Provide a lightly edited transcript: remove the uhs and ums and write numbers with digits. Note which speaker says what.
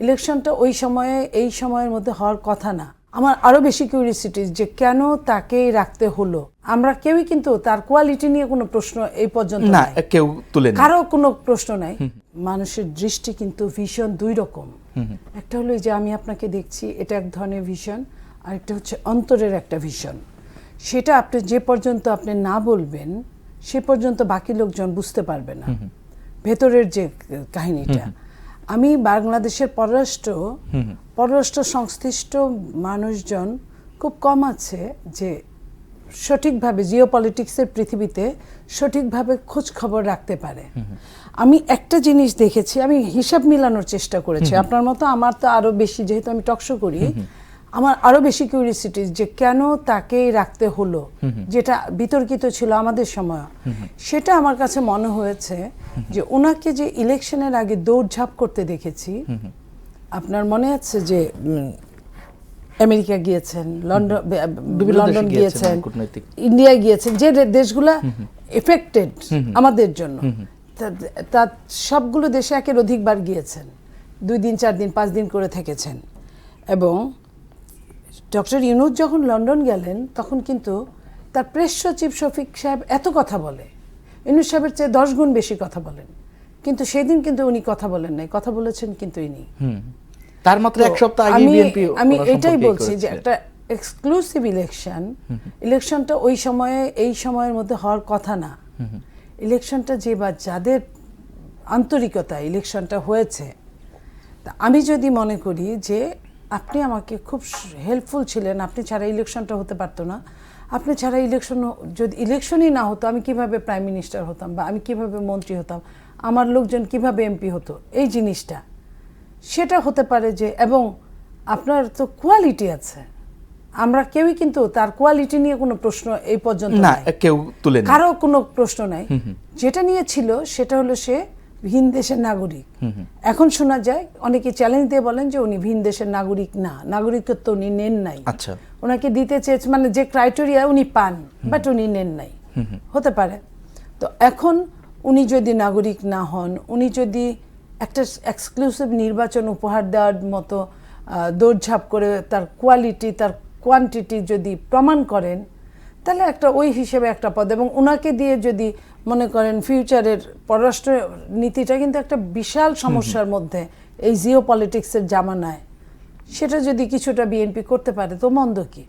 Speaker 1: ইলেকশনটা ওই সময়ে এই সময়ের মধ্যে হওয়ার কথা না। আমার আরো বেশি কিউরিওসিটি যে কেন তাকে রাখতে হলো। আমরা কেউই কিন্তু তার কোয়ালিটি নিয়ে কোনো প্রশ্ন এই পর্যন্ত
Speaker 2: না কেউ তুলে না,
Speaker 1: কারো কোনো প্রশ্ন নাই। মানুষের দৃষ্টি কিন্তু ভীষণ দুই রকম। একটা হলো যে আমি আপনাকে দেখছি, এটা এক ধরনের ভিশন, আর একটা হচ্ছে অন্তরের একটা ভিশন। সেটা আপনি যে পর্যন্ত আপনি না বলবেন সে পর্যন্ত বাকি লোকজন বুঝতে পারবে না ভেতরের যে কাহিনীটা। আমি বাংলাদেশের পররাষ্ট্র সংশ্লিষ্ট মানুষজন খুব কম আছে যে সঠিকভাবে জিওপলিটিক্সের পৃথিবীতে সঠিকভাবে খোঁজ খবর রাখতে পারে। আমি একটা জিনিস দেখেছি, আমি হিসাব মিলানোর চেষ্টা করেছি আপনার মতো। আমার তো আরো বেশি, যেহেতু আমি টকশো করি, আমার আরো বেশি কিউরিওসিটি যে কেন তাকে রাখতে হলো, যেটা বিতর্কিত ছিল আমাদের সময়। সেটা আমার কাছে মনে হয়েছে যে ওনাকে যে ইলেকশনের আগে দৌড়ঝাঁপ করতে দেখেছি, আপনার মনে আছে যে আমেরিকা গিয়েছেন, লন্ডন গিয়েছেন, ইন্ডিয়া গিয়েছেন, যে দেশগুলা এফেক্টেড আমাদের জন্য, তার সবগুলো দেশে একের অধিকবার গিয়েছেন, 2 দিন 4 দিন 5 দিন করে থেকেছেন। এবং ডক্টর ইউনূস যখন লন্ডন গেলেন তখন কিন্তু তার প্রেস সচিব শফিক সাহেব এত কথা বলে, ইউনূস সাহেবের চেয়ে 10 গুণ বেশি কথা বলেন, কিন্তু সেদিন কিন্তু উনি কথা বলেন নাই, কথা বলেছেন কিন্তু ইনি।
Speaker 2: তার মাত্র এক সপ্তাহ আগে বিএনপি।
Speaker 1: আমি এটাই বলছি যে একটা এক্সক্লুসিভ ইলেকশনটা ওই সময়ে এই সময়ের মধ্যে হওয়ার কথা না। ইলেকশনটা যে বা যাদের আন্তরিকতা ইলেকশনটা হয়েছে, আমি যদি মনে করি যে আপনি আমাকে খুব হেল্পফুল ছিলেন, আপনি ছাড়া ইলেকশনটা হতে পারতো না, আপনি ছাড়া যদি ইলেকশনই না হতো আমি কিভাবে প্রাইম মিনিস্টার হতাম, বা আমি কিভাবে মন্ত্রী হতাম, আমার লোকজন কিভাবে এমপি হতো, এই জিনিসটা সেটা হতে পারে যে। এবং আপনার তো কোয়ালিটি আছে, আমরা কেউই কিন্তু তার কোয়ালিটি নিয়ে কোনো প্রশ্ন এই পর্যন্ত
Speaker 2: না কেউ তুলে না,
Speaker 1: কারো কোনো প্রশ্ন নাই। যেটা নিয়ে ছিল সেটা হলো সে ভিন দেশের নাগরিক। এখন শোনা যায় অনেকে চ্যালেঞ্জ দিয়ে বলেন যে উনি ভিন দেশের নাগরিক না, নাগরিকত্ব উনি নেন নাই।
Speaker 2: আচ্ছা,
Speaker 1: ওনাকে দিতে চেয়েছে, মানে যে ক্রাইটেরিয়া উনি পান, বাট উনি নেন নাই, হতে পারে। তো এখন উনি যদি নাগরিক না হন, উনি যদি একটা এক্সক্লুসিভ নির্বাচন উপহার দেওয়ার মতো দৌড়ঝাঁপ করে তার কোয়ালিটি তার কোয়ান্টিটি যদি প্রমাণ করেন, তাহলে একটা ওই হিসেবে একটা পদ। এবং ওনাকে দিয়ে যদি মনে করেন ফিউচারের পররাষ্ট্র নীতিটা কিন্তু একটা বিশাল সমস্যার মধ্যে এই জিওপলিটিক্সের জামানায়, সেটা যদি কিছুটা বিএনপি করতে পারে তো মন্দ কি।